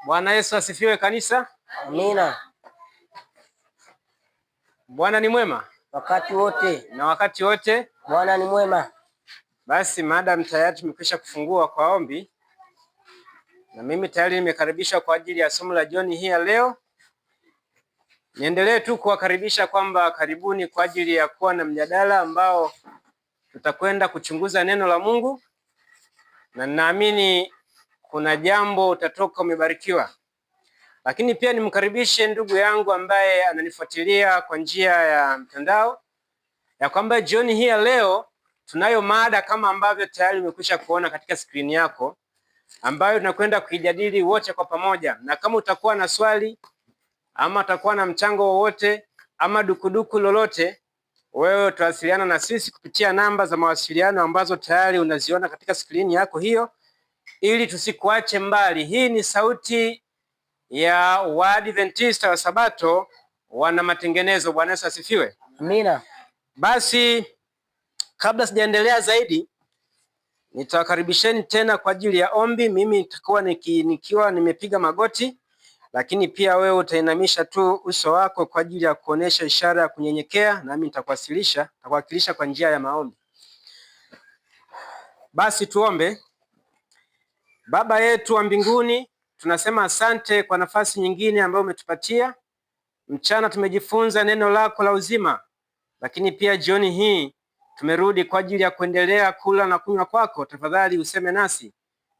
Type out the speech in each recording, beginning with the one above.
Bwana Yesu asifiwe kanisa. Amina. Bwana ni mwema Wakati wote. Na wakati wote Bwana ni mwema. Basi madam tayari tumekwisha kufungua kwa ombi, na mimi tayari nimekaribishwa kwa ajili ya somo la jioni hii ya leo. Niendelee tu kuwakaribisha kwamba karibuni kwa ajili ya kuwa na mjadala ambao tutakwenda kuchunguza neno la Mungu, na ninaamini kuna jambo utatoka umebarikiwa. Lakini pia nimkaribishe ndugu yangu ambaye ananifuatilia kwa njia ya mtandao ya kwamba jioni hii ya leo tunayo mada kama ambavyo tayari umekwisha kuona katika skrini yako, ambayo tunakwenda kuijadili wote kwa pamoja. Na kama utakuwa na swali ama utakuwa na mchango wowote ama dukuduku lolote, wewe utawasiliana na sisi kupitia namba za mawasiliano ambazo tayari unaziona katika skrini yako hiyo, ili tusikuache mbali. Hii ni sauti ya Waadventista wa Sabato wana matengenezo. Bwana Yesu asifiwe. Amina. Basi kabla sijaendelea zaidi, nitawakaribisheni tena kwa ajili ya ombi. Mimi nitakuwa nikiwa nimepiga magoti, lakini pia wewe utainamisha tu uso wako kwa ajili ya kuonesha ishara ya kunyenyekea, nami nitakuwakilisha kwa njia ya maombi. Basi tuombe. Baba yetu wa mbinguni, tunasema asante kwa nafasi nyingine ambayo umetupatia. Mchana tumejifunza neno lako la uzima, lakini pia jioni hii tumerudi kwa ajili ya kuendelea kula na kunywa kwako. Tafadhali useme nasi.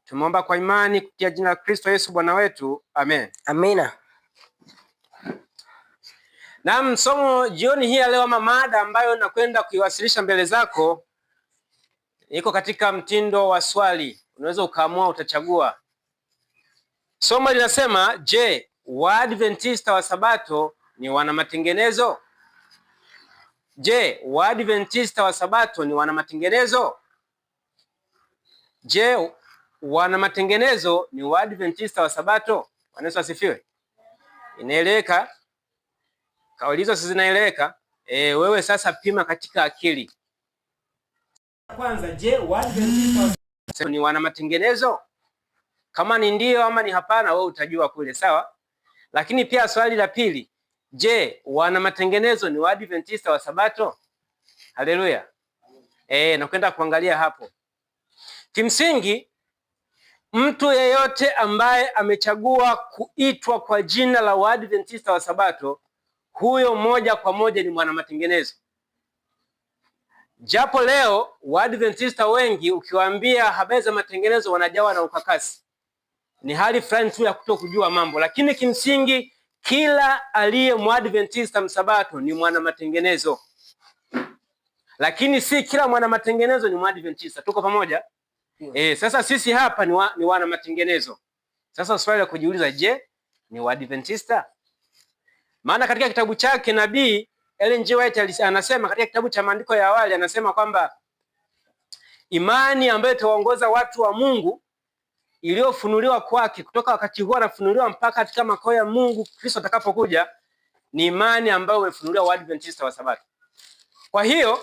Tumeomba kwa imani kupitia jina la Kristo Yesu Bwana wetu. Amen. Amina. Na somo jioni hii ya leo, ama mada ambayo nakwenda kuiwasilisha mbele zako, iko katika mtindo wa swali. Unaweza ukaamua utachagua. Somo linasema, je, Waadventista wa Sabato ni wana matengenezo? Je, Waadventista wa Sabato ni wana matengenezo? Je, wana matengenezo ni Waadventista wa Sabato? Bwana Yesu asifiwe. Inaeleweka? Kauli hizo si zinaeleweka? Wewe sasa pima katika akili. Kwanza, je, Waadventista wa Sabato ni wana matengenezo? Kama ni ndio ama ni hapana, wewe utajua kule, sawa? Lakini pia swali la pili, je, wana matengenezo ni Waadventista wa Sabato? Haleluya. Nakwenda kuangalia hapo. Kimsingi, mtu yeyote ambaye amechagua kuitwa kwa jina la Waadventista wa Sabato, huyo moja kwa moja ni mwana matengenezo. Japo leo Waadventista wengi ukiwaambia habari za matengenezo wanajawa na ukakasi. Ni hali fulani tu ya kutokujua mambo, lakini kimsingi kila aliye Mwadventista msabato ni mwana matengenezo. Lakini si kila mwana matengenezo ni Mwadventista. Tuko pamoja? Sasa sisi hapa ni wana matengenezo. Sasa swali la kujiuliza, je, ni Waadventista? Maana katika kitabu chake nabii Ellen G. White anasema katika kitabu cha maandiko ya awali, anasema kwamba imani ambayo itawaongoza watu wa Mungu iliyofunuliwa kwake kutoka wakati huo anafunuliwa mpaka katika makao ya Mungu Kristo atakapokuja, ni imani ambayo imefunuliwa Waadventista wa Sabato. Kwa hiyo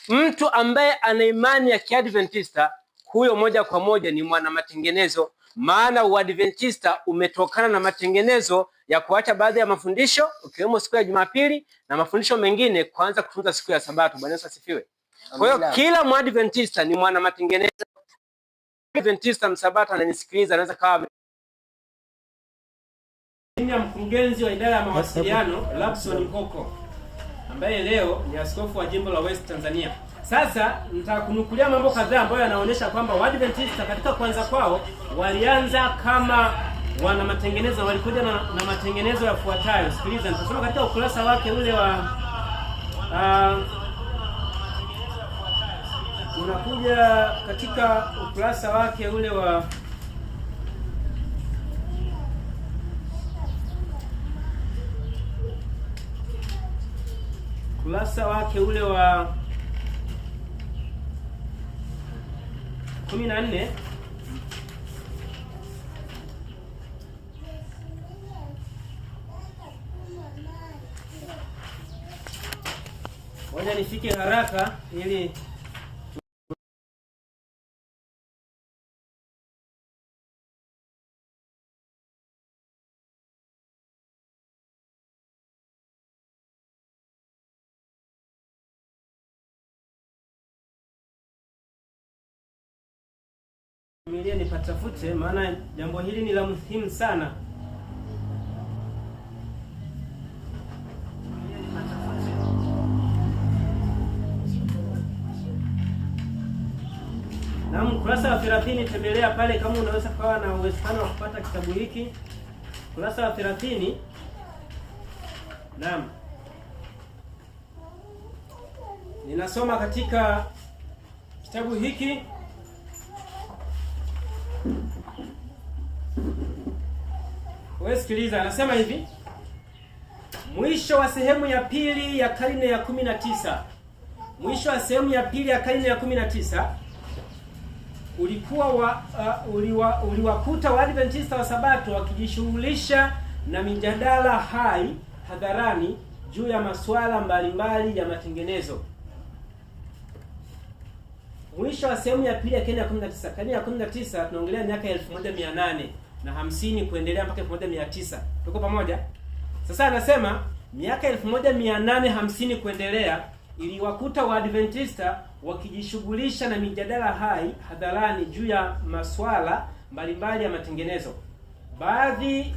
mtu ambaye ana imani ya Kiadventista, huyo moja kwa moja ni mwana matengenezo, maana Uadventista umetokana na matengenezo ya kuacha baadhi ya mafundisho ukiwemo siku ya Jumapili na mafundisho mengine kuanza kutunza siku ya Sabato. Bwana Yesu asifiwe. Kwa hiyo kila Mwadventista ni mwana matengenezo. Adventista msabato ananisikiliza, anaweza kawa mkurugenzi wa idara ya mawasiliano Lapson Nkoko, ambaye leo ni askofu wa jimbo la West Tanzania. Sasa nitakunukulia mambo kadhaa ambayo yanaonyesha kwamba Waadventista katika kwanza kwao walianza kama wana matengenezo, walikuja na matengenezo yafuatayo. Sikiliza, nitasoma katika ukurasa wake ule wa unakuja katika ukurasa wake ule wa wa 14. Ngoja nifike haraka ili Familia nipatafute, maana jambo hili ni la muhimu sana. Naam, kurasa wa 30 tembelea pale kama unaweza kawa na uwezekano wa kupata kitabu hiki. Kurasa wa 30. Naam. Ninasoma katika kitabu hiki. Wewe sikiliza, anasema hivi: mwisho wa sehemu ya pili ya karne ya 19. Mwisho wa sehemu ya pili ya karne ya 19 uliwakuta Waadventista wa Sabato wakijishughulisha na mijadala hai hadharani juu ya masuala mbalimbali ya matengenezo. Mwisho wa sehemu ya pili ya karne ya 19. Karne ya 19 tunaongelea miaka 1850 kuendelea mpaka 1900. Tuko pamoja? Sasa anasema miaka 1850 kuendelea iliwakuta Waadventista wakijishughulisha na mijadala hai hadharani juu ya masuala mbalimbali ya matengenezo. Baadhi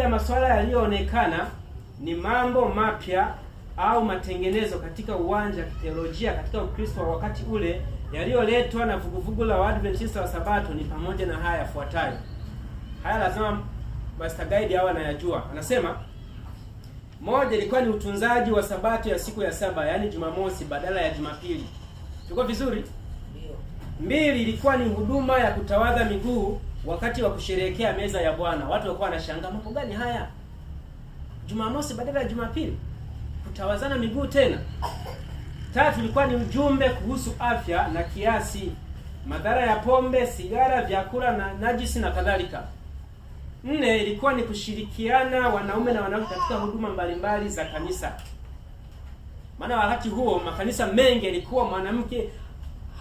ya masuala yaliyoonekana ni mambo mapya au matengenezo katika uwanja wa teolojia katika Ukristo wa wakati ule yaliyoletwa na vuguvugu la Waadventista wa Sabato ni pamoja na haya yafuatayo. Haya lazima Master Guide hawa anayajua. Anasema moja ilikuwa ni utunzaji wa Sabato ya siku ya saba, yaani Jumamosi badala ya Jumapili. Tuko vizuri? Ndio. Mbili ilikuwa ni huduma ya kutawadha miguu wakati wa kusherehekea meza ya Bwana. Watu walikuwa wanashangaa, mambo gani haya? Jumamosi badala ya Jumapili, kutawazana miguu tena. Tatu ilikuwa ni ujumbe kuhusu afya na kiasi, madhara ya pombe, sigara, vyakula na najisi na kadhalika. Nne ilikuwa ni kushirikiana wanaume na wanawake katika huduma mbalimbali za kanisa. Maana wakati huo makanisa mengi yalikuwa mwanamke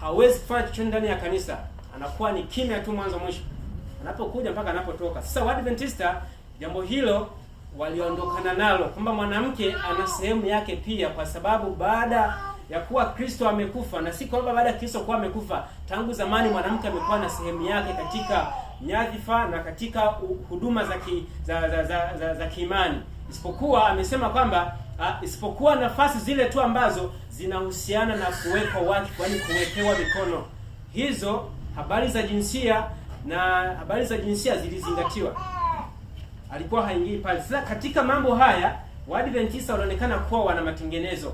hawezi kufanya chochote ndani ya kanisa. Anakuwa ni kimya tu mwanzo mwisho. Anapokuja mpaka anapotoka. Sasa Waadventista jambo hilo waliondokana nalo, kwamba mwanamke ana sehemu yake pia, kwa sababu baada ya kuwa Kristo amekufa, na si kwamba baada ya Kristo kuwa amekufa, tangu zamani mwanamke amekuwa na sehemu yake katika nyadhifa na katika huduma za kiimani, isipokuwa amesema kwamba isipokuwa nafasi zile tu ambazo zinahusiana na kuwekwa wakfu, yaani kuwekewa mikono. Hizo habari za jinsia zilizingatiwa. Alikuwa haingii pale. Sasa katika mambo haya Waadventista wanaonekana kuwa wana matengenezo.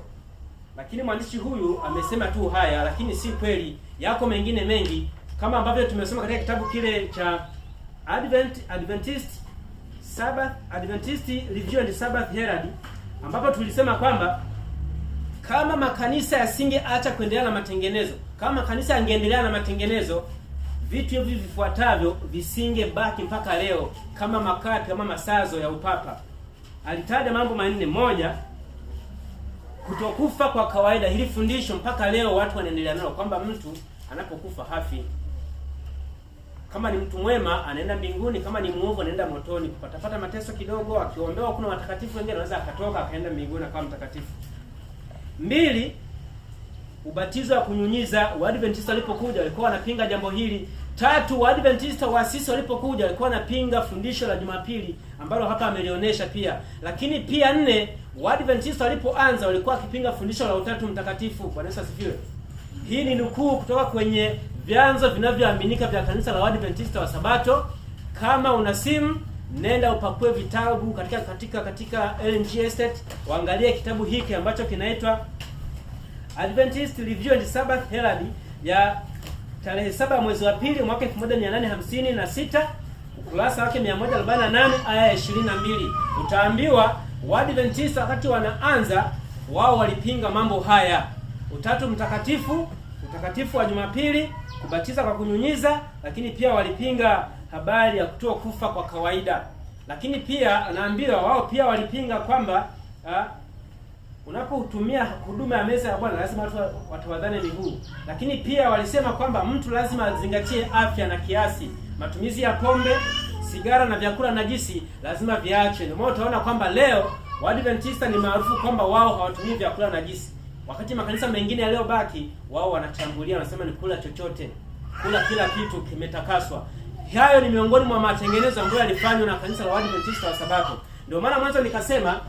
Lakini mwandishi huyu amesema tu haya, lakini si kweli. Yako mengine mengi kama ambavyo tumesoma katika kitabu kile cha Adventist Review and Sabbath Herald, ambapo tulisema kwamba kama makanisa yasingeacha kuendelea na matengenezo, kama makanisa yangeendelea na matengenezo, vitu hivi vifuatavyo visingebaki mpaka leo, kama makapi, kama masazo ya upapa. Alitaja mambo manne. Moja, kutokufa kwa kawaida. Hili fundisho mpaka leo watu wanaendelea nalo, kwamba mtu anapokufa hafi. Kama ni mtu mwema anaenda mbinguni, kama ni muovu anaenda motoni kupata mateso kidogo, akiombewa. Kuna watakatifu wengine anaweza akatoka akaenda mbinguni akawa mtakatifu. Mbili, ubatizo wa kunyunyiza. Waadventista walipokuja walikuwa wanapinga jambo hili. Tatu, Waadventista waasisi walipokuja walikuwa wanapinga fundisho la Jumapili ambalo hapa amelionyesha pia. Lakini pia nne, Waadventista walipoanza walikuwa wakipinga fundisho la Utatu Mtakatifu. Bwana Yesu asifiwe. Hii ni nukuu kutoka kwenye vyanzo vinavyoaminika vya kanisa la Waadventista wa Sabato. Kama una simu, nenda upakue vitabu katika LNG Estate, waangalie kitabu hiki ambacho kinaitwa Adventist Review and Sabbath Herald ya tarehe 7 mwezi wa pili mwaka 1856, ukurasa wake 148 aya ya 22. Utaambiwa Waadventista wakati wanaanza wao walipinga mambo haya: Utatu Mtakatifu, utakatifu wa Jumapili, kubatiza kwa kunyunyiza, lakini pia walipinga habari ya kutoa kufa kwa kawaida. Lakini pia anaambiwa wao pia walipinga kwamba unapotumia huduma ya meza ya Bwana lazima watu wadhane miguu. Lakini pia walisema kwamba mtu lazima azingatie afya na kiasi. Matumizi ya pombe, sigara na vyakula najisi lazima viachwe. Ndio maana utaona kwamba leo Waadventista ni maarufu kwamba wao hawatumii vyakula najisi. Wakati makanisa mengine yaliyobaki wao wanachambulia, wanasema ni kula chochote, kula kila kitu kimetakaswa. Hayo ni miongoni mwa matengenezo ambayo yalifanywa na kanisa la Waadventista wa Sabato. Ndio maana mwanzo nikasema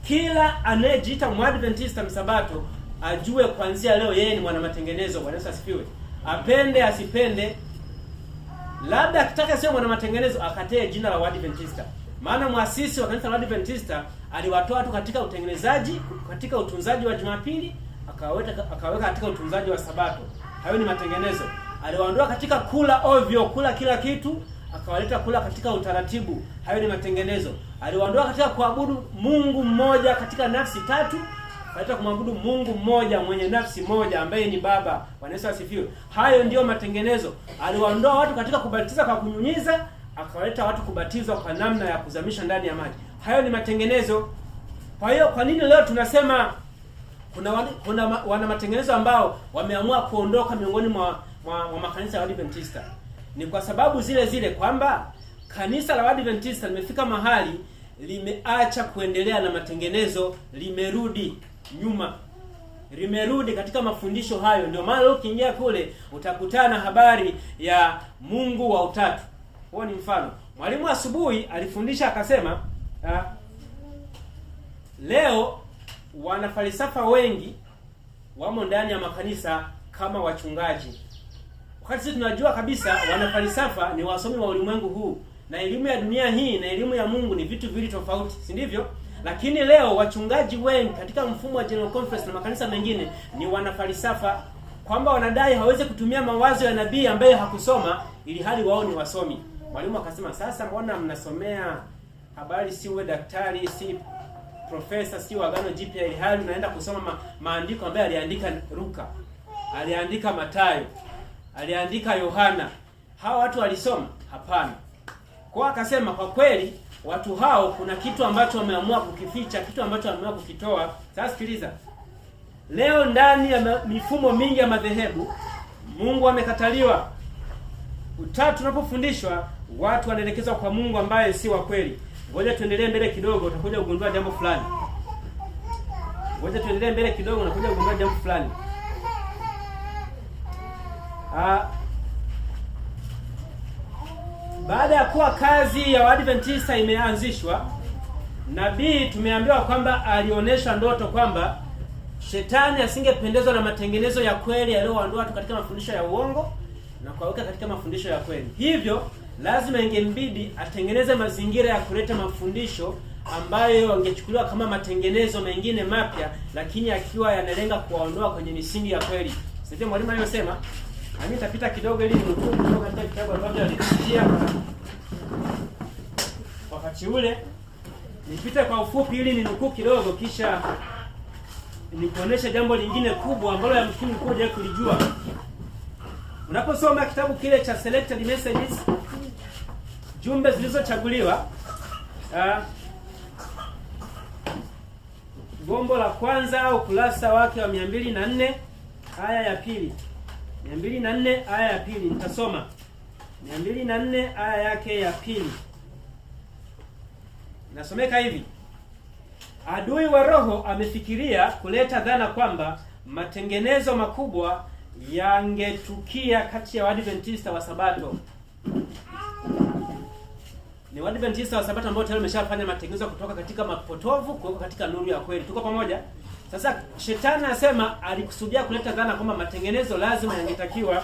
kila anayejiita Mwadventista Msabato ajue kuanzia leo yeye ni mwana matengenezo. Bwana Yesu asifiwe. Apende asipende, labda akitaka sio mwana matengenezo akatae jina la Waadventista. Maana muasisi wa kanisa la Waadventista aliwatoa watu katika utengenezaji, katika utunzaji wa Jumapili, akaweka katika utunzaji wa Sabato. Hayo ni matengenezo. Aliwaondoa katika kula ovyo, kula kila kitu, akawaleta kula katika utaratibu. Hayo ni matengenezo. Aliwaondoa katika kuabudu Mungu mmoja katika nafsi tatu, akaleta kumwabudu Mungu mmoja mwenye nafsi moja ambaye ni Baba. Bwana Yesu asifiwe. Hayo ndio matengenezo. Aliwaondoa watu katika kubatiza kwa kunyunyiza, akawaleta watu kubatizwa kwa namna ya kuzamisha ndani ya maji. Hayo ni matengenezo. Kwa hiyo kwa nini leo tunasema kuna wana matengenezo ambao wameamua kuondoka miongoni mwa makanisa ya Waadventista? Ni kwa sababu zile zile kwamba kanisa la Waadventista limefika mahali limeacha kuendelea na matengenezo, limerudi nyuma. Limerudi katika mafundisho hayo. Ndio maana ukiingia kule utakutana habari ya Mungu wa utatu. Huo ni mfano. Mwalimu asubuhi alifundisha akasema, leo wanafalsafa wengi wamo ndani ya makanisa kama wachungaji. Wakati sisi tunajua kabisa wanafalsafa ni wasomi wa ulimwengu huu, na elimu ya dunia hii na elimu ya Mungu ni vitu viwili tofauti, si ndivyo? Lakini leo wachungaji wengi katika mfumo wa General Conference na makanisa mengine ni wanafalsafa, kwamba wanadai hawezi kutumia mawazo ya nabii ambaye hakusoma ili hali wao ni wasomi. Mwalimu akasema, sasa mbona mnasomea habari, si uwe daktari, si profesa, si Agano Jipya, ili hali unaenda kusoma maandiko ambayo aliandika Luka, aliandika Mathayo, aliandika Yohana? Hawa watu walisoma? Hapana. Kwa akasema kwa kweli watu hao kuna kitu ambacho wameamua kukificha, kitu ambacho wameamua kukitoa. Sasa sikiliza. Leo ndani ya mifumo mingi ya madhehebu Mungu amekataliwa. Utatu unapofundishwa watu wanaelekezwa kwa Mungu ambaye si wa kweli. Ngoja tuendelee mbele kidogo, utakuja kugundua jambo fulani. Ngoja tuendelee mbele kidogo, unakuja kugundua jambo fulani. Baada ya kuwa kazi ya Waadventista imeanzishwa, nabii tumeambiwa kwamba alionyesha ndoto kwamba shetani asingependezwa na matengenezo ya kweli yaliyoondoa watu katika mafundisho ya uongo na kuwaweka katika mafundisho ya kweli. Hivyo lazima ingembidi atengeneze mazingira ya kuleta mafundisho ambayo yangechukuliwa kama matengenezo mengine mapya, lakini akiwa yanalenga kuwaondoa kwenye misingi ya kweli. Sasa mwalimu aliyosema, mimi nitapita kidogo ili ninukuu kutoka katika kitabu ambacho alipitia wakati ule. Nipite kwa ufupi ili ninukuu kidogo, kisha nikuonesha jambo lingine kubwa ambalo yamkini kuja kulijua. Unaposoma kitabu kile cha Selected Messages, jumbe zilizochaguliwa, gombo la kwanza au kurasa wake wa 204 aya ya pili. 204 aya ya pili nitasoma. 204 aya yake ya pili. Nasomeka hivi: adui wa roho amefikiria kuleta dhana kwamba matengenezo makubwa yangetukia kati ya Waadventista wa Sabato. Ni Waadventista wa Sabato ambao tayari wameshafanya matengenezo kutoka katika mapotovu kuweka katika nuru ya kweli. Tuko pamoja? Sasa shetani anasema alikusudia kuleta dhana kwamba matengenezo lazima yangetakiwa,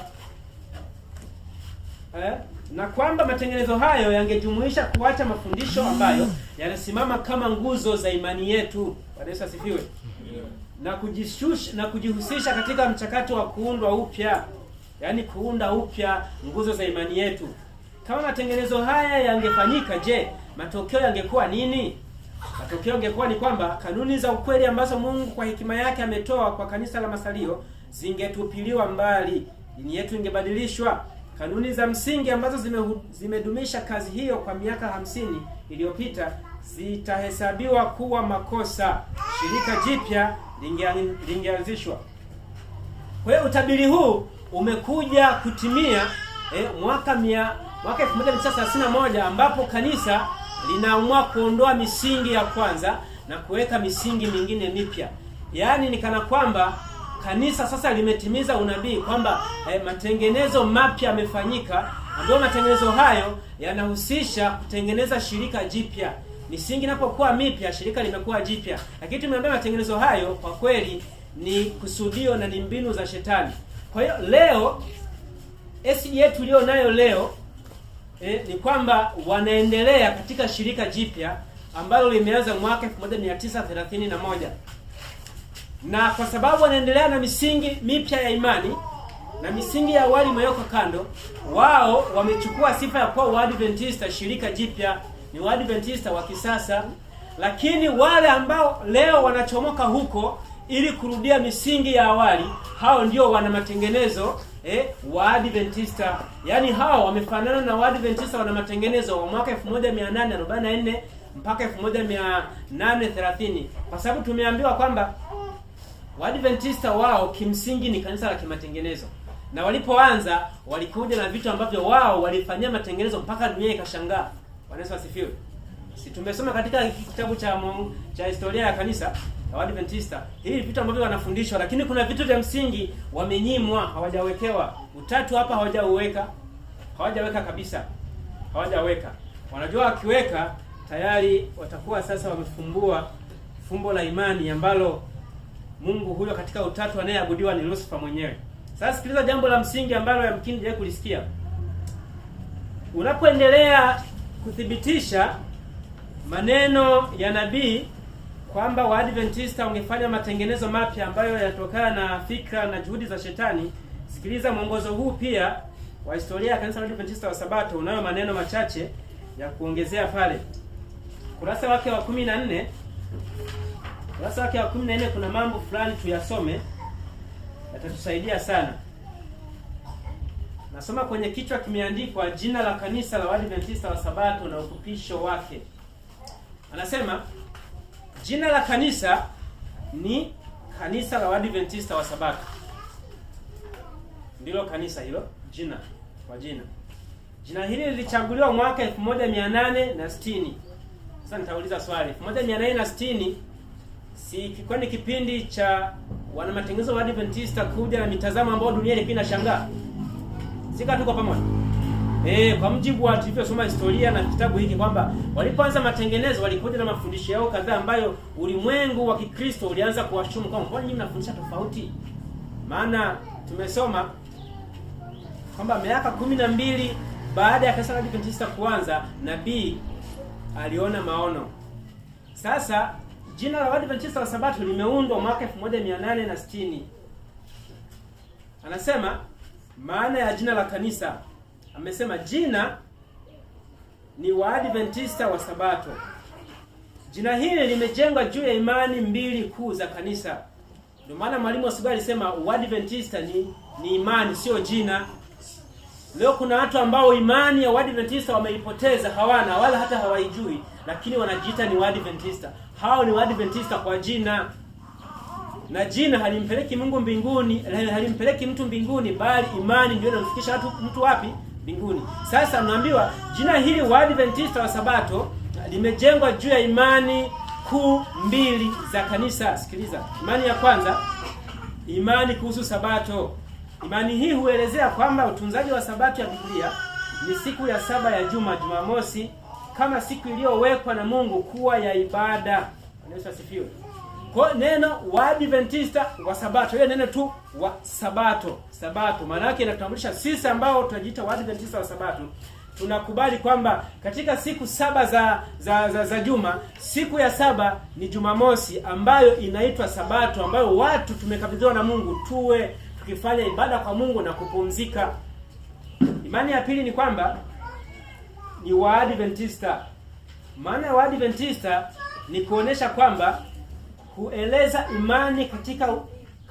na kwamba matengenezo hayo yangejumuisha kuacha mafundisho ambayo yanasimama kama nguzo za imani yetu. Bwana Yesu asifiwe. Na kujihusisha katika mchakato wa kuundwa upya, yaani kuunda upya nguzo za imani yetu. Kama matengenezo haya yangefanyika, je, matokeo yangekuwa nini? Matokeo yangekuwa ni kwamba kanuni za ukweli ambazo Mungu kwa hekima yake ametoa kwa kanisa la masalio zingetupiliwa mbali. Dini yetu ingebadilishwa. Kanuni za msingi ambazo zimedumisha kazi hiyo kwa miaka 50 iliyopita zitahesabiwa kuwa makosa. Shirika jipya lingeanzishwa. Kwa hiyo utabiri huu umekuja kutimia mwaka 1931 ambapo kanisa linaamua kuondoa misingi ya kwanza na kuweka misingi mingine mipya. yaani ni kana kwamba kanisa sasa limetimiza unabii kwamba matengenezo mapya yamefanyika, ambayo matengenezo hayo yanahusisha kutengeneza shirika jipya. Misingi inapokuwa mipya, shirika limekuwa jipya. Lakini tumeambia matengenezo hayo kwa kweli ni kusudio na ni mbinu za shetani. Kwa hiyo leo yetu iliyo nayo leo ni kwamba wanaendelea katika shirika jipya ambalo limeanza mwaka 1931. Na kwa sababu wanaendelea na misingi mipya ya imani na misingi ya awali imewekwa kando, wao wamechukua sifa ya kuwa Waadventista shirika jipya, ni Waadventista wa kisasa. Lakini wale ambao leo wanachomoka huko ili kurudia misingi ya awali, hao ndio wana matengenezo Waadventista. Yaani hao wamefanana na Waadventista wana matengenezo wa mwaka 1844 mpaka 1830, kwa sababu tumeambiwa kwamba Waadventista wao kimsingi ni kanisa la kimatengenezo. Na walipoanza walikuja na vitu ambavyo wao walifanyia matengenezo mpaka dunia ikashangaa. Bwana Yesu asifiwe. Si tumesoma katika kitabu cha historia ya kanisa la Waadventista, hivi vitu ambavyo wanafundishwa, lakini kuna vitu vya msingi wamenyimwa, hawajawekewa. Utatu hapa hawajaweka kabisa. Hawajaweka. Wanajua wakiweka tayari watakuwa sasa wamefumbua fumbo la imani ambalo Mungu huyo katika utatu anayeabudiwa ni Lucifer mwenyewe. Sasa sikiliza jambo la msingi ambalo yamkini je kulisikia. Unapoendelea kuthibitisha maneno ya nabii kwamba Waadventista wangefanya matengenezo mapya ambayo yanatokana na fikra na juhudi za shetani, sikiliza mwongozo huu pia wa historia ya kanisa la Waadventista wa Sabato. Unayo maneno machache ya kuongezea pale. Kurasa wake wa 14, kurasa wake wa 14 kuna mambo fulani tuyasome, yatatusaidia sana. Nasoma kwenye kichwa kimeandikwa jina la kanisa la Waadventista wa Sabato na ufupisho wake. Anasema jina la kanisa ni kanisa la Waadventista wa Sabato. Ndilo kanisa hilo, jina kwa jina. Jina hili lilichaguliwa mwaka 1860. Sasa nitauliza swali. 1860 si kilikuwa ni kipindi cha wana matengenezo wa Adventista kuja na mitazamo ambayo dunia ilikuwa inashangaa? Sika tuko pamoja. Kwa mjibu wa tulivyosoma historia na kitabu hiki kwamba walipoanza matengenezo walikuja na mafundisho yao kadhaa ambayo ulimwengu wa Kikristo ulianza kuwashumu kwamba mbona nyinyi mnafundisha tofauti? Maana tumesoma kwamba miaka 12 baada ya kanisa la Adventista kuanza, nabii aliona maono. Sasa jina la Adventista wa Sabato limeundwa mwaka 1860. Anasema maana ya jina la kanisa, amesema jina ni Waadventista wa Sabato. Jina hili limejengwa juu ya imani mbili kuu za kanisa. Ndio maana mwalimu Osuga alisema Waadventista ni imani, sio jina. Leo kuna watu ambao imani ya Waadventista wameipoteza, hawana wala hata hawaijui, lakini wanajiita ni Waadventista. Hao ni Waadventista kwa jina. Na jina halimpeleki Mungu mbinguni, halimpeleki mtu mbinguni, bali imani ndio inamfikisha mtu wapi? Mbinguni. Sasa naambiwa jina hili Waadventista wa Sabato limejengwa juu ya imani kuu mbili za kanisa. Sikiliza. Imani ya kwanza, imani kuhusu Sabato. Imani hii huelezea kwamba utunzaji wa Sabato ya Biblia ni siku ya saba ya juma, Jumamosi, kama siku iliyowekwa na Mungu kuwa ya ibada. Yesu asifiwe. Kwa neno Waadventista wa Sabato, hiyo neno tu wa Sabato. Sabato maana yake inatambulisha sisi ambao tunajiita Waadventista wa Sabato, tunakubali kwamba katika siku saba za juma, siku ya saba ni Jumamosi ambayo inaitwa Sabato, ambayo watu tumekabidhiwa na Mungu tuwe tukifanya ibada kwa Mungu na kupumzika. Imani ya pili ni kwamba ni Waadventista. Maana ya Waadventista ni kuonesha kwamba hueleza imani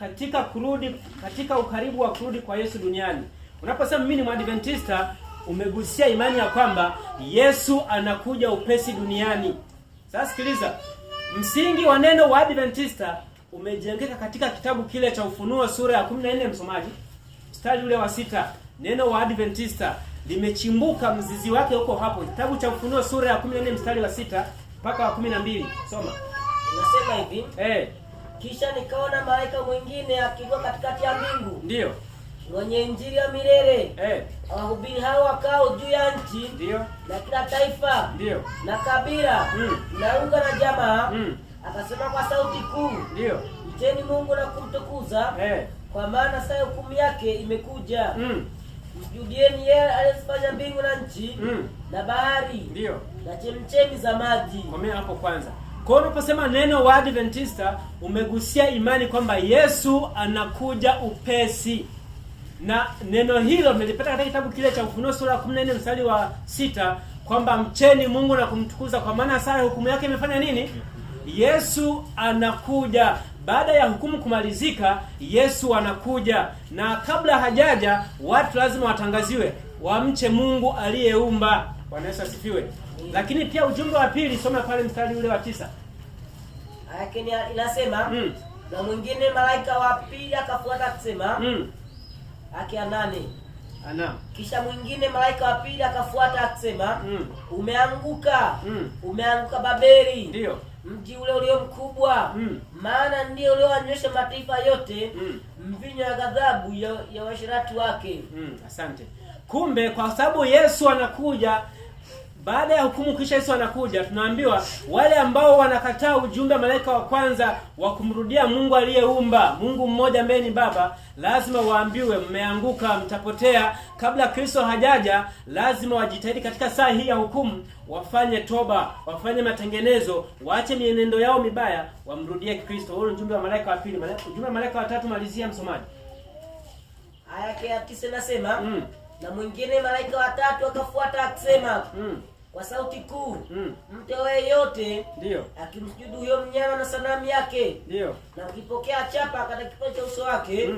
katika kurudi, katika ukaribu wa kurudi kwa Yesu duniani. Unaposema mimi ni Mwadventista, umegusia imani ya kwamba Yesu anakuja upesi duniani. Sasa sikiliza, msingi wa neno Waadventista umejengeka katika kitabu kile cha Ufunuo sura ya 14, msomaji, mstari ule wa 6. Neno Waadventista limechimbuka mzizi wake huko hapo. Kitabu cha Ufunuo sura ya 14 mstari wa 6 mpaka wa 12. Soma. Nasema hivi, Kisha nikaona malaika mwingine akiwa katikati ya mbingu, Ndio. mwenye injili ya milele, awahubiri hao wakao juu ya nchi, Ndio. na kila taifa, Ndio. na kabila, na lugha na jamaa. Akasema kwa sauti kuu, Ndio. mcheni Mungu na kumtukuza, kwa maana saa ya hukumu yake imekuja. Msujudieni yeye aliyezifanya mbingu na nchi, na bahari, Ndio. na chemchemi za maji. Komea hapo kwanza. Kwa hiyo unaposema neno wa Adventista umegusia imani kwamba Yesu anakuja upesi. Na neno hilo tumelipata katika kitabu kile cha Ufunuo sura 14 mstari wa 6 kwamba mcheni Mungu na kumtukuza kwa maana saa ya hukumu yake imefanya nini? Yesu anakuja. Baada ya hukumu kumalizika, Yesu anakuja, na kabla hajaja watu lazima watangaziwe wamche Mungu aliyeumba. Bwana Yesu asifiwe. Lakini pia ujumbe wa pili, soma pale mstari ule wa 9. Lakini inasema na mwingine malaika wa pili akafuata akisema, Akia 8. Ana. Kisha mwingine malaika wa pili akafuata akisema, umeanguka, umeanguka Babeli. Ndio. Mji ule ulio mkubwa, maana ndio ulioanywesha mataifa yote mvinyo ya ghadhabu ya washirati wake. Asante. Kumbe kwa sababu Yesu anakuja, baada ya hukumu kisha Yesu anakuja, tunaambiwa wale ambao wanakataa ujumbe wa malaika wa kwanza wa kumrudia Mungu aliyeumba, Mungu mmoja ambaye ni Baba, lazima waambiwe mmeanguka, mtapotea. Kabla Kristo hajaja, lazima wajitahidi katika saa hii ya hukumu, wafanye toba, wafanye matengenezo, waache mienendo yao mibaya, wamrudie Kristo. Huo ni ujumbe wa malaika wa pili. Ujumbe wa malaika wa tatu, malizia msomaji. Aya ya 9 nasema, na mwingine malaika wa tatu akafuata akisema, kwa sauti kuu, mtu yeyote ndio akimsujudu huyo mnyama na sanamu yake, ndio na ukipokea chapa katika kipaji cha uso wake,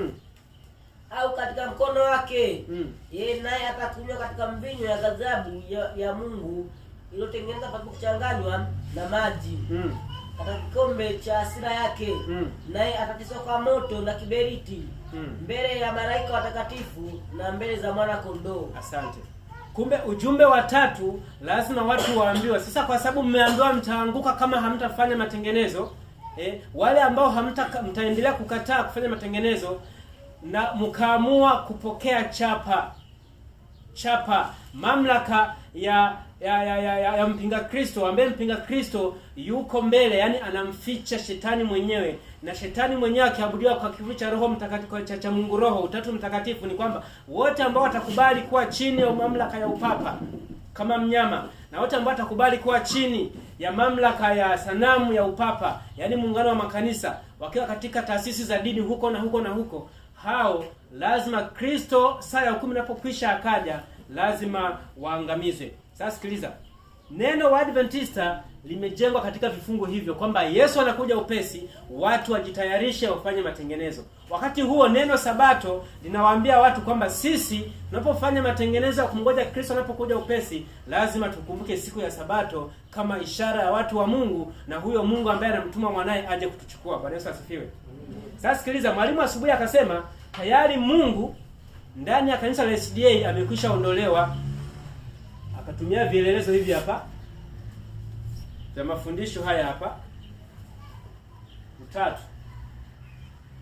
au katika mkono wake, yeye naye atakunywa katika mvinyo ya ghadhabu ya Mungu iliyotengenezwa kwa kuchanganywa na maji, katika kikombe cha hasira yake, naye atateswa kwa moto na kiberiti, mbele ya malaika watakatifu na mbele za mwana kondoo. Asante. Kumbe ujumbe wa tatu lazima watu waambiwe. Sasa kwa sababu mmeambiwa mtaanguka kama hamtafanya matengenezo, wale ambao mtaendelea kukataa kufanya matengenezo na mkaamua kupokea chapa mamlaka ya mpinga Kristo, ambaye mpinga Kristo yuko mbele, yani anamficha shetani mwenyewe, na shetani mwenyewe akiabudiwa kwa kivuli cha Roho Mtakatifu cha Mungu Roho, Utatu Mtakatifu, ni kwamba wote ambao watakubali kuwa chini ya mamlaka ya upapa kama mnyama, na wote ambao watakubali kuwa chini ya mamlaka ya sanamu ya upapa, yani muungano wa makanisa, wakiwa katika taasisi za dini huko na huko na huko, hao lazima Kristo saa ya hukumu inapokwisha akaja, lazima waangamizwe. Sasa sikiliza. Neno wa Adventista limejengwa katika vifungu hivyo kwamba Yesu anakuja upesi, watu wajitayarishe wafanye matengenezo. Wakati huo neno Sabato linawaambia watu kwamba sisi tunapofanya matengenezo ya kumngoja Kristo anapokuja upesi, lazima tukumbuke siku ya Sabato kama ishara ya watu wa Mungu na huyo Mungu ambaye anamtuma mwanae aje kutuchukua. Bwana Yesu asifiwe. Sasa sikiliza, mwalimu asubuhi akasema tayari Mungu ndani ya kanisa la SDA amekwisha ondolewa. Akatumia vielelezo hivi hapa za mafundisho haya hapa utatu.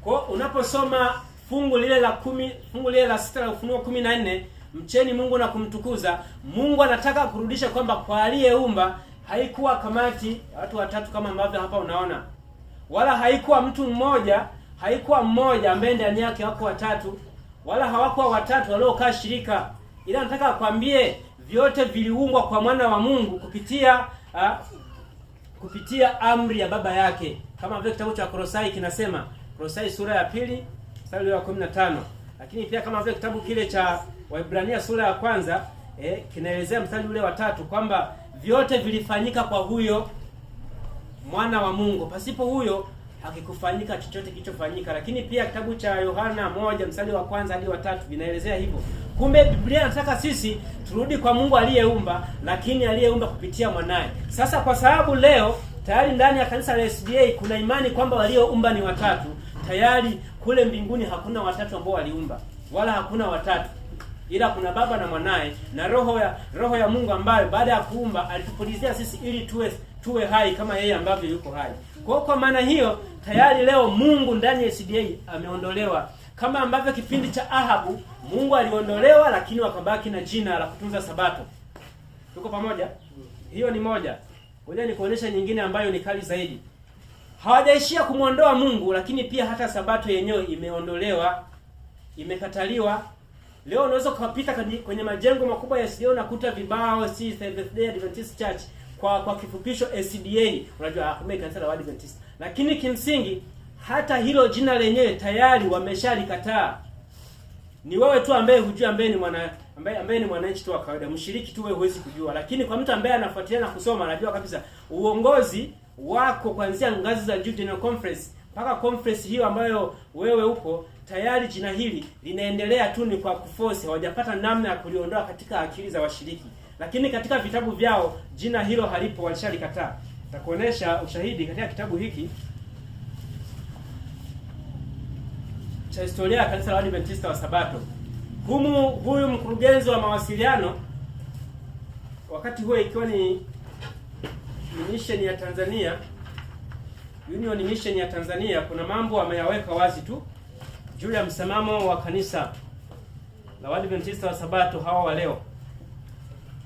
Kwa unaposoma fungu lile la 6 la Ufunuo 14, mcheni Mungu na kumtukuza, Mungu anataka kurudisha kwamba kwa aliyeumba haikuwa kamati watu watatu kama ambavyo hapa unaona, wala haikuwa mtu mmoja, haikuwa mmoja ambaye ndani yake wako watatu, wala hawakuwa watatu waliokaa shirika, ila nataka akwambie vyote viliungwa kwa mwana wa Mungu kupitia amri ya baba yake, kama vile kitabu cha Kolosai kinasema, Kolosai sura ya 2 mstari wa 15. Lakini pia kama vile kitabu kile cha Waebrania sura ya 1 kinaelezea mstari ule wa 3 kwamba vyote vilifanyika kwa huyo mwana wa Mungu, pasipo huyo hakikufanyika chochote kilichofanyika. Lakini pia kitabu cha Yohana 1 mstari wa 1 hadi wa 3 vinaelezea hivyo. Kumbe Biblia inataka sisi turudi kwa Mungu aliyeumba, lakini aliyeumba kupitia mwanae. Sasa kwa sababu leo tayari ndani ya kanisa la SDA kuna imani kwamba walioumba ni watatu, tayari kule mbinguni hakuna watatu ambao waliumba, wala hakuna watatu. ila kuna Baba na Mwanaye na roho ya Mungu ambayo baada ya kuumba alitupulizia sisi ili tuwe hai kama yeye ambavyo yuko hai. Kwa maana hiyo tayari leo Mungu ndani ya SDA ameondolewa, kama ambavyo kipindi cha Ahabu Mungu aliondolewa, lakini wakabaki na jina la kutunza Sabato. Tuko pamoja? Hiyo ni moja. Ngoja nikuonesha nyingine ambayo ni kali zaidi. Hawajaishia kumuondoa Mungu, lakini pia hata Sabato yenyewe imeondolewa, imekataliwa. Leo unaweza kupita kwenye majengo makubwa ya SDA unakuta vibao Seventh Day Adventist Church kwa kifupisho SDA. Unajua kama kanisa la Adventist. Lakini kimsingi hata hilo jina lenyewe tayari wameshalikataa. Ni wewe tu ambaye hujui, ambaye ni mwananchi tu wa kawaida, mshiriki tu, wewe huwezi kujua. Lakini kwa mtu ambaye anafuatilia na kusoma anajua kabisa uongozi wako kuanzia ngazi za juu, General Conference mpaka conference hiyo ambayo wewe upo, tayari jina hili linaendelea tu, ni kwa kuforce. Hawajapata namna ya kuliondoa katika akili za washiriki, lakini katika vitabu vyao jina hilo halipo, walishalikataa. Nitakuonesha ushahidi katika kitabu hiki cha historia ya kanisa la Adventista wa Sabato. Huyu mkurugenzi wa mawasiliano, wakati huo ikiwa ni mission ya Tanzania, Union Mission ya Tanzania, kuna mambo ameyaweka wazi tu juu ya msimamo wa kanisa la Adventista wa Sabato hawa wa leo.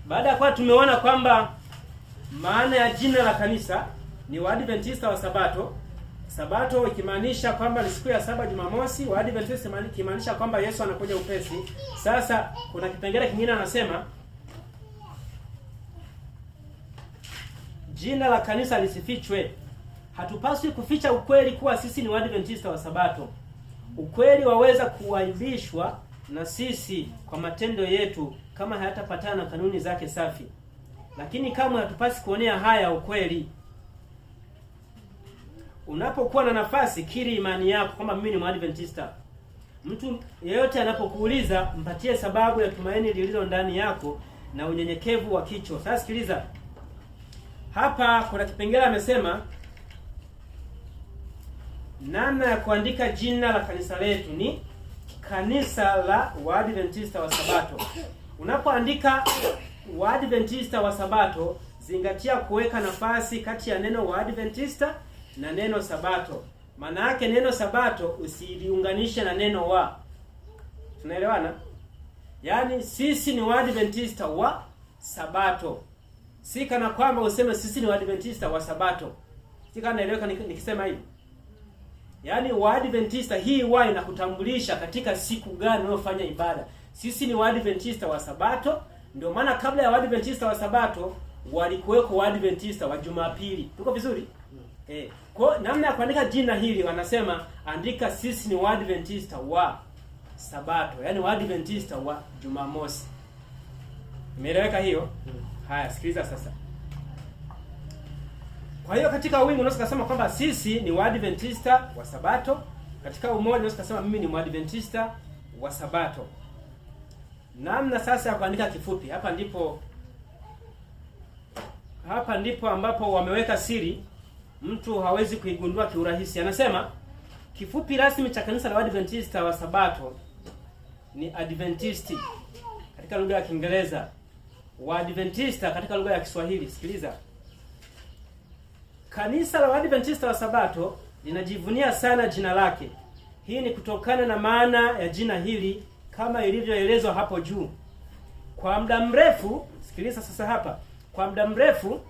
Baada ya kuwa tumeona kwamba maana ya jina la kanisa ni Waadventista wa Sabato, Sabato ikimaanisha kwamba ni siku ya saba Jumamosi, Waadventista ikimaanisha kwamba Yesu anakuja upesi. Sasa kuna kipengele kingine anasema jina la kanisa lisifichwe. Hatupaswi kuficha ukweli kuwa sisi ni Waadventista wa Sabato. Ukweli waweza kuaibishwa na sisi kwa matendo yetu kama hayatapatana na kanuni zake safi. Lakini kama hatupasi kuonea haya ukweli. Unapokuwa na nafasi, kiri imani yako kwamba mimi ni Mwadventista. Mtu yeyote anapokuuliza, mpatie sababu ya tumaini lililo ndani yako na unyenyekevu wa kichwa. Sasa sikiliza. Hapa kuna kipengele amesema namna ya kuandika jina la kanisa letu ni kanisa la Waadventista wa Sabato. Unapoandika Waadventista wa Sabato, zingatia kuweka nafasi kati ya neno Waadventista na neno Sabato. Maana yake neno Sabato usiliunganishe na neno wa. Tunaelewana? Yaani sisi ni Waadventista wa Sabato. Si kana kwamba useme sisi ni Waadventista wa Sabato. Si kana naeleweka nikisema hivi. Yaani Waadventista hii wa inakutambulisha katika siku gani unayofanya ibada. Sisi ni Waadventista wa Sabato, ndio maana kabla ya Waadventista wa Sabato walikuweko Waadventista wa Jumapili. Tuko vizuri? Kwa namna ya kuandika jina hili wanasema andika sisi ni Waadventista wa Sabato, yaani Waadventista wa Jumamosi. Imeeleweka hiyo? Haya, sikiliza sasa. Kwa hiyo katika wingi unaweza kusema kwamba sisi ni Waadventista wa Sabato, katika umoja unaweza kusema mimi ni Mwadventista wa Sabato. Namna sasa ya kuandika kifupi, hapa ndipo ambapo wameweka siri, mtu hawezi kuigundua kiurahisi. Anasema kifupi rasmi cha kanisa la Adventista wa Sabato ni Adventisti katika lugha ya Kiingereza, Waadventista katika lugha ya Kiswahili. Sikiliza. Kanisa la Adventista wa Sabato linajivunia sana jina lake. Hii ni kutokana na maana ya jina hili kama ilivyoelezwa hapo juu. Kwa muda mrefu, sikiliza sasa hapa. Kwa muda mrefu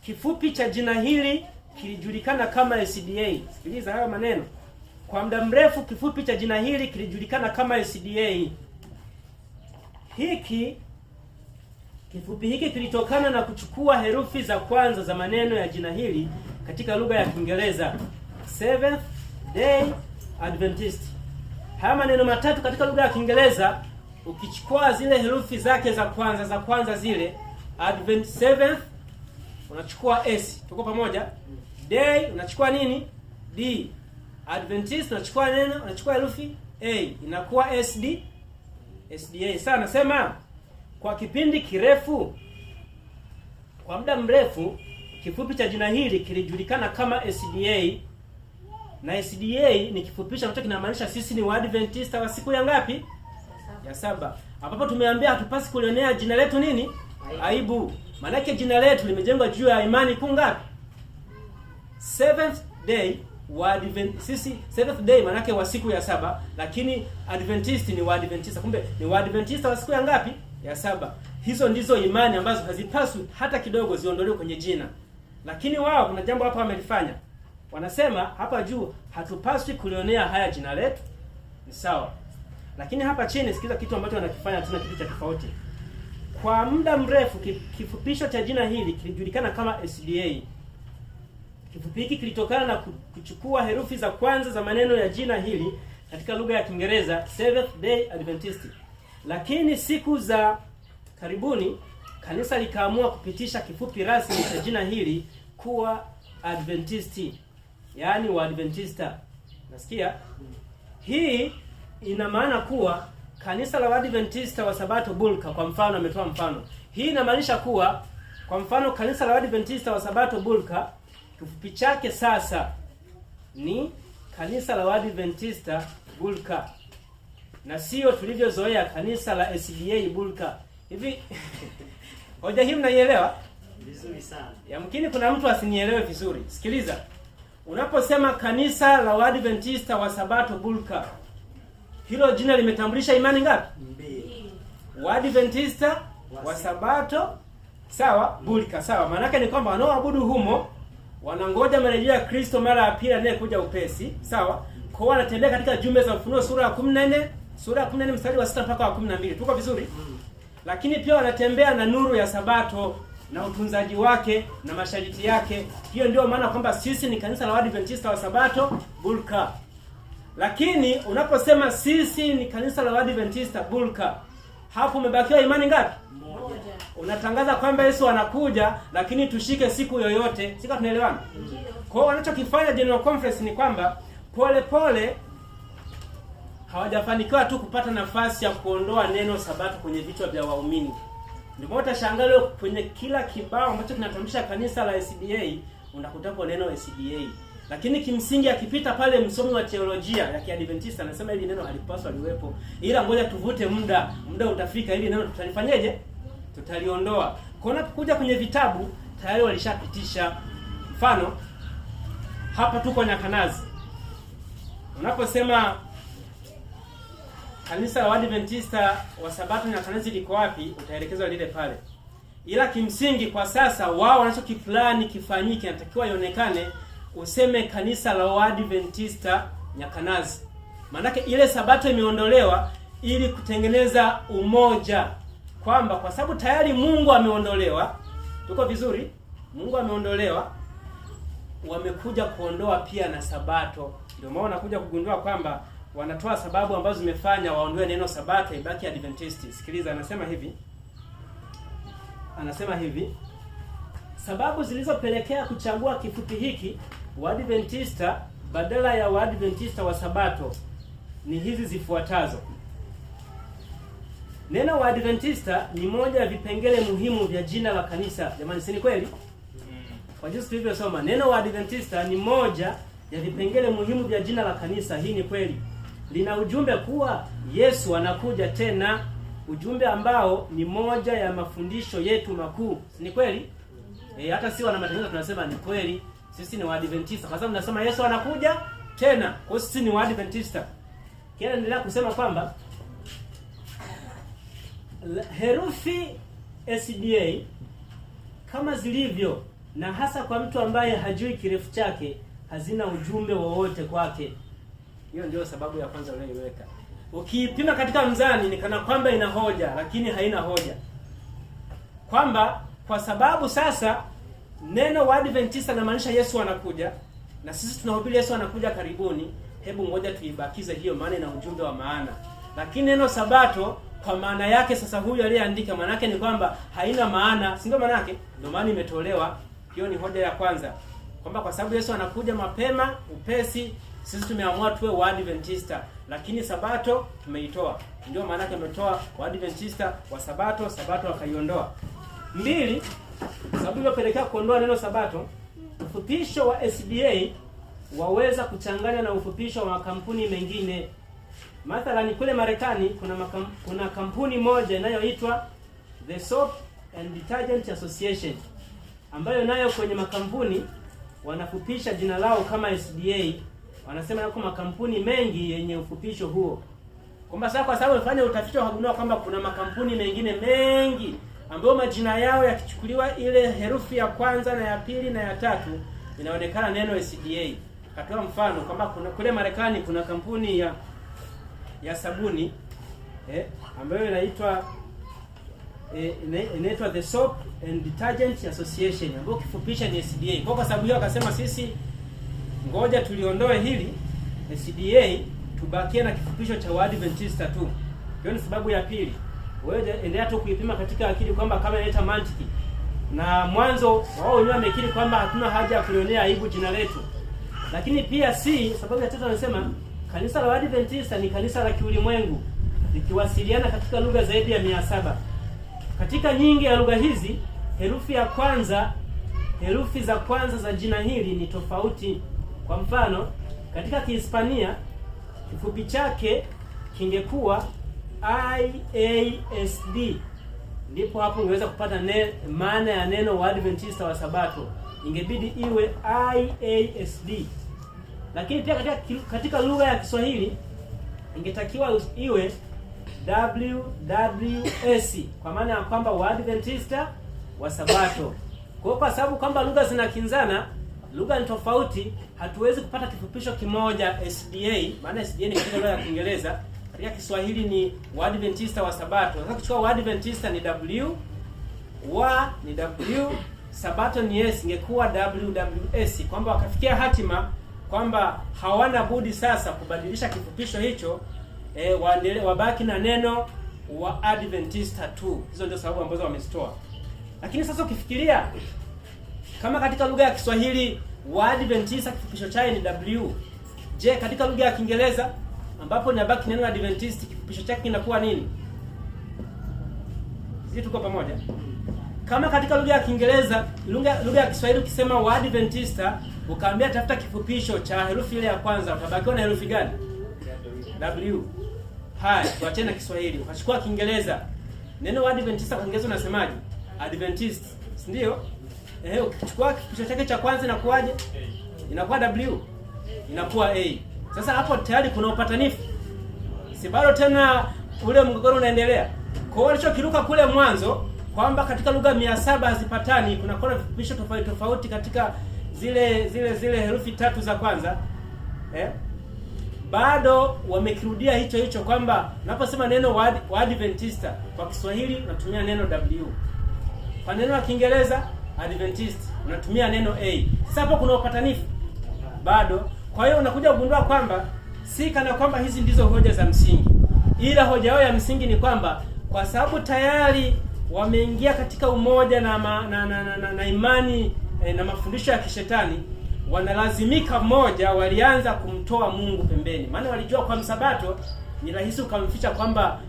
kifupi cha jina hili kilijulikana kama SDA. Sikiliza haya maneno. Kwa muda mrefu kifupi cha jina hili kilijulikana kama SDA. Kifupi hiki kilitokana na kuchukua herufi za kwanza za maneno ya jina hili katika lugha ya Kiingereza, Seventh Day Adventist. Haya maneno matatu katika lugha ya Kiingereza, ukichukua zile herufi zake za kwanza zile, Advent, Seventh unachukua S. Tuko pamoja? Day unachukua nini? D. Adventist unachukua herufi A, inakuwa SD, SDA. Sasa nasema kwa kipindi kirefu, kwa muda mrefu, kifupi cha jina hili kilijulikana kama SDA, na SDA ni kifupisho ambacho kinamaanisha sisi ni Waadventista wa siku ya ngapi? ya 7, ambapo tumeambia hatupasi kulionea jina letu nini? Aibu. Maana yake jina letu limejengwa juu ya imani kuu ngapi? Seventh day sisi seventh day maana yake wa siku ya 7, lakini Adventist ni Waadventista. Kumbe ni Waadventista wa siku ya ngapi? Ya 7. Hizo ndizo imani ambazo hazipaswi hata kidogo ziondolewe kwenye jina. Lakini wao kuna jambo hapa wamelifanya. Wanasema hapa juu hatupaswi kulionea haya jina letu. Ni sawa. Lakini hapa chini sikiza kitu ambacho wanakifanya tena kitu cha tofauti. Kwa muda mrefu kifupisho cha jina hili kilijulikana kama SDA. Kifupi hiki kilitokana na kuchukua herufi za kwanza za maneno ya jina hili katika lugha ya Kiingereza Seventh Day Adventist. Lakini siku za karibuni kanisa likaamua kupitisha kifupi rasmi cha jina hili kuwa Adventist, yaani Waadventista. Nasikia? Hii ina maana kuwa kanisa la Waadventista wa Sabato Bulka, kwa mfano ametoa mfano. Hii inamaanisha kuwa kwa mfano kanisa la Waadventista wa Sabato Bulka kifupi chake sasa ni kanisa la Waadventista Bulka, na sio tulivyozoea kanisa la SDA Bulka. Hivi hoja hii mnaielewa? Vizuri sana. Yamkini kuna mtu asinielewe vizuri. Sikiliza. Unaposema kanisa la Waadventista wa Sabato Bulka, hilo jina limetambulisha imani ngapi? 2. Waadventista wa Sabato sawa, Bulka sawa. Maana yake ni kwamba wanaoabudu humo wanangoja marejeo ya Kristo mara ya pili anayekuja upesi, sawa? Kwa wanatembea katika jumbe za Ufunuo sura ya 14 mstari wa 6 mpaka wa 12. Tuko vizuri? Lakini pia wanatembea na nuru ya Sabato na utunzaji wake na masharti yake. Hiyo ndio maana kwamba sisi ni kanisa la Waadventista wa Sabato Bulka. Lakini unaposema sisi ni kanisa la Waadventista Bulka, hapo umebakiwa imani ngapi? Moja. Unatangaza kwamba Yesu anakuja, lakini tushike siku yoyote. Sika tunaelewana? Kwa hiyo wanachokifanya General Conference ni kwamba pole pole hawajafanikiwa tu kupata nafasi ya kuondoa neno Sabato kwenye vichwa vya waumini. Ndio maana utashangaa leo kwenye kila kibao ambacho kinatambulisha kanisa la SDA unakutapo neno SDA. Lakini kimsingi akipita pale msomi wa teolojia ya Kiadventista anasema hili neno halipaswi liwepo. Ila ngoja tuvute muda utafika hili neno tutalifanyaje? Tutaliondoa. Kwa unapokuja kwenye vitabu tayari walishapitisha. Mfano hapa tuko Nyakanazi. Unaposema kanisa la Waadventista wa Sabato Nyakanazi liko wapi, utaelekezwa lile pale. Ila kimsingi kwa sasa wao wanachokifulani kifanyike, inatakiwa ionekane useme kanisa la Waadventista Nyakanazi. Maana ile Sabato imeondolewa ili kutengeneza umoja, kwamba kwa sababu tayari Mungu ameondolewa. Tuko vizuri? Mungu ameondolewa, wamekuja kuondoa pia na Sabato. Ndio maana wanakuja kugundua kwamba wanatoa sababu ambazo zimefanya waondoe neno Sabato ibaki Adventist. Sikiliza, anasema hivi. Sababu zilizopelekea kuchagua kifupi hiki Waadventista badala ya Waadventista wa Sabato ni hizi zifuatazo. Neno Waadventista ni moja ya vipengele muhimu vya jina la kanisa. Jamani, si ni kweli? Kwa jinsi tulivyosoma, neno Waadventista ni moja ya vipengele muhimu vya jina la kanisa. Hii ni kweli. Lina ujumbe kuwa Yesu anakuja tena, ujumbe ambao ni moja ya mafundisho yetu makuu. Ni kweli? Hata si wana matengenezo tunasema ni kweli. Sisi ni Waadventista kwa sababu tunasema Yesu anakuja tena. Kwa sisi ni Waadventista. Kiendelea kusema kwamba herufi SDA kama zilivyo, na hasa kwa mtu ambaye hajui kirefu chake, hazina ujumbe wowote kwake. Hiyo ndio sababu ya kwanza unayoiweka. Ukipima katika mzani ni kana kwamba ina hoja, lakini haina hoja. Kwamba kwa sababu sasa neno Waadventista linamaanisha Yesu anakuja, na sisi tunahubiri Yesu anakuja karibuni. Hebu ngoja tuibakize hiyo, maana ina ujumbe wa maana. Lakini neno Sabato kwa maana yake sasa, huyu aliyeandika maana yake ni kwamba haina maana, si ndio? Maana yake ndio maana imetolewa. Hiyo ni hoja ya kwanza, kwamba kwa sababu Yesu anakuja mapema upesi, sisi tumeamua tuwe Waadventista, lakini Sabato tumeitoa. Ndio maana yake ametoa Waadventista wa Sabato, Sabato akaiondoa. 2, sababu iliyopelekea kuondoa neno Sabato, ufupisho wa SDA waweza kuchanganya na ufupisho wa makampuni mengine. Mathalan kule Marekani kuna kampuni moja inayoitwa The Soap and Detergent Association, ambayo nayo kwenye makampuni wanafupisha jina lao kama SDA. Wanasema yako makampuni mengi yenye ufupisho huo. Kwamba sasa kwa sababu wamefanya utafiti wakagundua kwamba kuna makampuni mengine mengi ambayo majina yao yakichukuliwa ile herufi ya kwanza na ya pili na ya tatu inaonekana neno SDA. Katoa mfano kwamba kuna kule Marekani kuna kampuni ya sabuni ambayo inaitwa The Soap and Detergent Association, ambayo kifupisha ni SDA. Kwa sababu hiyo akasema sisi ngoja tuliondoe hili SDA, tubakie na kifupisho cha Waadventista tu. Hiyo ni sababu ya pili. Wewe endelea tu kuipima katika akili kwamba kama inaleta mantiki. Na mwanzo wao wenyewe wamekiri kwamba hatuna haja ya kulionea aibu jina letu. Lakini pia sababu ya tatu wanasema kanisa la Waadventista ni kanisa la kiulimwengu, likiwasiliana katika lugha zaidi ya 700. Katika nyingi ya lugha hizi, herufi za kwanza za jina hili ni tofauti. Kwa mfano, katika Kihispania kifupi chake kingekuwa IASD. Ndipo hapo ungeweza kupata maana ya neno Waadventista wa Sabato. Ingebidi iwe IASD. Lakini pia katika lugha ya Kiswahili ingetakiwa iwe WWS, kwa maana ya kwamba Waadventista wa Sabato. Kwa sababu kwamba lugha zinakinzana, lugha ni tofauti, hatuwezi kupata kifupisho kimoja SDA, maana SDA ni katika lugha ya Kiingereza. Katika Kiswahili ni Waadventista wa Sabato. Sasa kuchukua Waadventista ni W, wa ni W, Sabato ni S, ingekuwa WWS, kwamba wakafikia hatima kwamba hawana budi sasa kubadilisha kifupisho hicho, wabaki na neno Waadventista tu. Hizo ndio sababu ambazo wamezitoa. Lakini sasa ukifikiria kama katika lugha ya Kiswahili Waadventista kifupisho chake ni W, je, katika lugha ya Kiingereza ambapo inabaki neno Adventist kifupisho chake kinakuwa nini? Sisi tuko pamoja? Kama katika lugha ya Kiingereza, lugha ya Kiswahili ukisema Waadventista ukaambia tafuta kifupisho cha herufi ile ya kwanza, utabakiwa na herufi gani? W. Haya, tuachane na Kiswahili. Ukachukua Kiingereza. Neno Waadventista kwa Kiingereza unasemaje? Adventist. Si ndio? Ukichukua kifupisho chake cha kwanza inakuwaje? Inakuwa W. Inakuwa A. Sasa hapo tayari kuna upatanifu. Si bado tena ule mgogoro unaendelea. Kwa hiyo alichokiruka kule mwanzo kwamba katika lugha 700 hazipatani, kuna kuna vifupisho tofauti tofauti katika zile herufi tatu za kwanza. Bado wamekirudia hicho kwamba unaposema neno Waadventista kwa Kiswahili unatumia neno W. Kwa neno la Kiingereza Adventist unatumia neno A. Sasa hapo kuna upatanifu. Bado. Kwa hiyo unakuja kugundua kwamba si kana kwamba hizi ndizo hoja za msingi. Ila hoja yao ya msingi ni kwamba kwa sababu tayari wameingia katika umoja na imani na mafundisho ya kishetani, wanalazimika walianza kumtoa Mungu pembeni. Maana walijua kwa Msabato ni rahisi ukamficha kwamba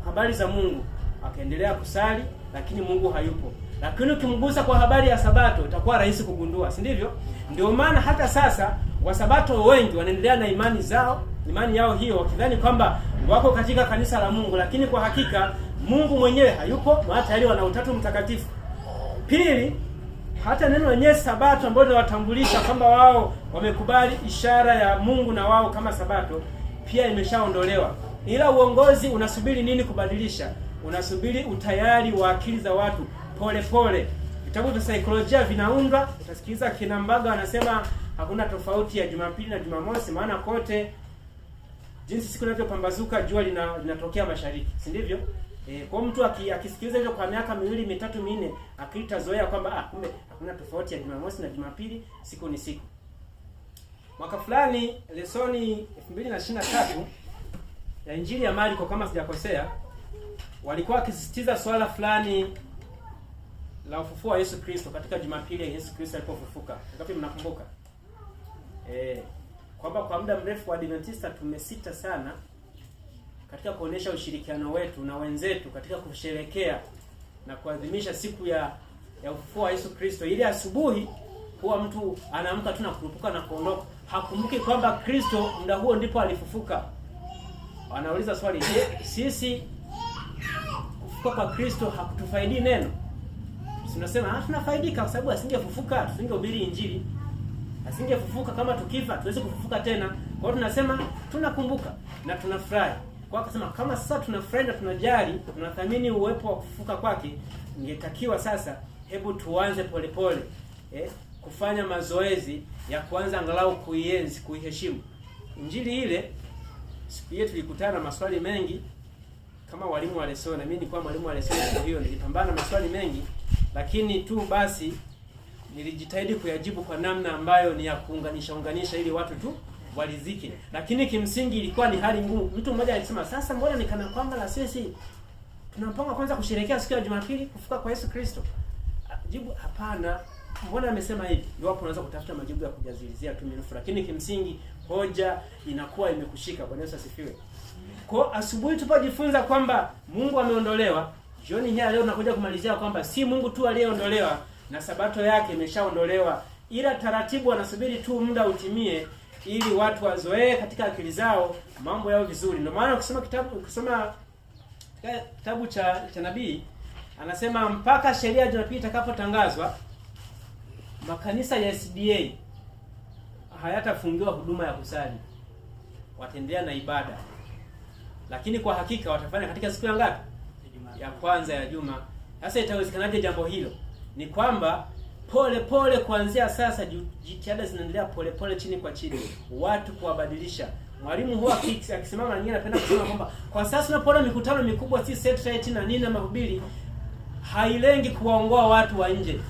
habari za Mungu, akaendelea kusali lakini Mungu hayupo. Lakini ukimgusa kwa habari ya Sabato itakuwa rahisi kugundua, si ndivyo? Ndio maana hata sasa Wasabato wengi wanaendelea na imani yao hiyo, wakidhani kwamba wako katika kanisa la Mungu, lakini kwa hakika Mungu mwenyewe hayupo, maana tayari wana Utatu Mtakatifu. Pili, hata neno lenyewe Sabato ambalo linawatambulisha kwamba wao wamekubali ishara ya Mungu na wao kama Sabato pia imeshaondolewa. Ila uongozi unasubiri nini kubadilisha? Unasubiri utayari wa akili za watu pole pole. Vitabu vya saikolojia vinaundwa, utasikiliza kina Mbaga wanasema hakuna tofauti ya Jumapili na Jumamosi, maana kote jinsi siku inavyopambazuka jua linatokea mashariki, si ndivyo? Kwa mtu akisikiliza hivyo kwa miaka 2, 3, 4 akitazoea kwamba kumbe hakuna tofauti ya Jumamosi na Jumapili, siku ni siku. Mwaka fulani lesoni 2023 ya Injili ya Marko kama sijakosea, walikuwa wakisisitiza swala fulani la ufufuo wa Yesu Kristo katika Jumapili ya Yesu Kristo alipofufuka. Ngapi mnakumbuka? Kwamba kwa muda mrefu wa Adventista tumesita sana katika kuonesha ushirikiano wetu na wenzetu katika kusherehekea na kuadhimisha siku ya ufufuo wa Yesu Kristo. Ile asubuhi huwa mtu anaamka tu na kurupuka na kuondoka, hakumbuki kwamba Kristo muda huo ndipo alifufuka. wanauliza swali, je, sisi kufufuka kwa Kristo hakutufaidi neno? Tunasema tunafaidika kwa sababu asingefufuka tusingehubiri Injili. Asingefufuka kama tukifa tuweze kufufuka tena. Kwa hiyo tunasema tunakumbuka na tunafurahi. Kwa akasema kama sasa tunafurahi na tunajali, tunathamini uwepo wa kufufuka kwake, ingetakiwa sasa hebu tuanze polepole kufanya mazoezi ya kuanza angalau kuienzi, kuiheshimu Injili ile. Siku yetu tulikutana na maswali mengi kama walimu wa lesoni, na mimi nilikuwa mwalimu wa lesoni, kwa hiyo nilipambana na maswali mengi, lakini tu basi nilijitahidi kuyajibu kwa namna ambayo ni ya kuunganisha ili watu tu walizike. Lakini kimsingi ilikuwa ni hali ngumu. Mtu mmoja alisema, sasa mbona ni kana kwamba la sisi tunapanga kwanza kusherehekea siku ya Jumapili kufuka kwa Yesu Kristo? Jibu, hapana. Mbona amesema hivi? Iwapo unaweza kutafuta majibu ya kujazilizia tu minufu, lakini kimsingi hoja inakuwa imekushika. Bwana Yesu asifiwe. Kwa asubuhi tupojifunza kwamba Mungu ameondolewa, jioni hii leo tunakuja kumalizia kwamba si Mungu tu aliyeondolewa na sabato yake imeshaondolewa, ila taratibu anasubiri tu muda utimie ili watu wazoee katika akili zao mambo yao vizuri. Ndio maana ukisoma kitabu cha nabii anasema mpaka sheria ya Jumapili itakapotangazwa, makanisa ya SDA hayatafungiwa huduma ya kusali, wataendelea na ibada, lakini kwa hakika watafanya katika siku ya ngapi? Ya kwanza ya juma. Sasa itawezekanaje jambo hilo? Ni kwamba pole kuanzia sasa jitihada zinaendelea pole chini kwa chini, watu kuwabadilisha. Mwalimu huwa akisimama na nyingine anapenda kusema kwamba kwa sasa tunapoona mikutano mikubwa, si satellite na nini na mahubiri, hailengi kuwaongoa watu wa nje,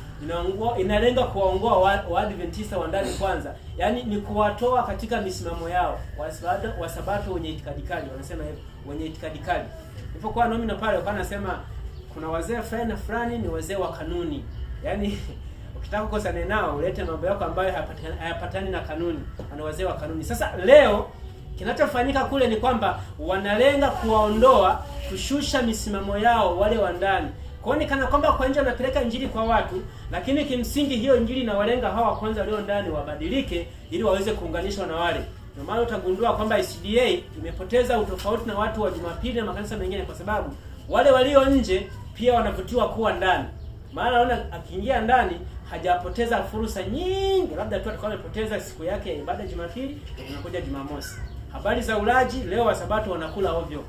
inalenga kuwaongoa Waadventista wa ndani kwanza. Yaani ni kuwatoa katika misimamo yao wa Sabato wenye itikadi kali, wanasema hivyo, wenye itikadi kali. Nilipokuwa nomina pale wanasema kuna wazee fulani na fulani ni wazee wa kanuni. Yaani ukitaka kukosana nao ulete mambo yako ambayo hayapatani na kanuni. Ana wazee wa kanuni. Sasa leo kinachofanyika kule ni kwamba wanalenga kuwaondoa, kushusha misimamo yao wale wa ndani. Kwa hiyo kana kwamba kwa nje wanapeleka injili kwa watu, lakini kimsingi hiyo injili inawalenga hawa kwanza walio ndani wabadilike ili waweze kuunganishwa na wale. Ndio maana utagundua kwamba SDA imepoteza utofauti na watu wa Jumapili na makanisa mengine, kwa sababu wale walio nje pia wanavutiwa kuwa ndani. Maana naona akiingia ndani hajapoteza fursa nyingi, labda tu atakuwa amepoteza siku yake ya ibada Jumapili, tunakuja Jumamosi. Habari za ulaji, leo wa Sabato wanakula ovyo.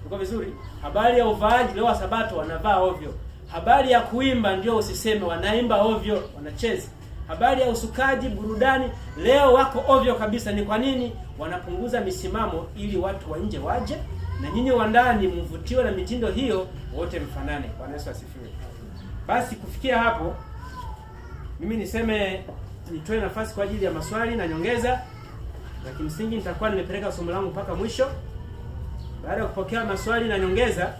Uko vizuri? Habari ya uvaaji, leo wa Sabato wanavaa ovyo. Habari ya kuimba ndio usiseme, wanaimba ovyo, wanacheza. Habari ya usukaji, burudani, leo wako ovyo kabisa. Ni kwa nini? Wanapunguza misimamo ili watu wa nje waje na nyinyi wa ndani mvutiwe na mitindo hiyo, wote mfanane. Bwana Yesu asifiwe. Basi kufikia hapo mimi nitoe nafasi kwa ajili ya maswali na nyongeza, na kimsingi nitakuwa nimepeleka somo langu mpaka mwisho. Baada ya kupokea maswali na nyongeza,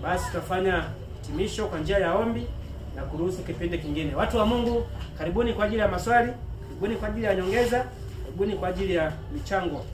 basi tutafanya hitimisho kwa njia ya ombi na kuruhusu kipindi kingine. Watu wa Mungu, karibuni kwa ajili ya maswali, karibuni kwa ajili ya nyongeza, karibuni kwa ajili ya michango.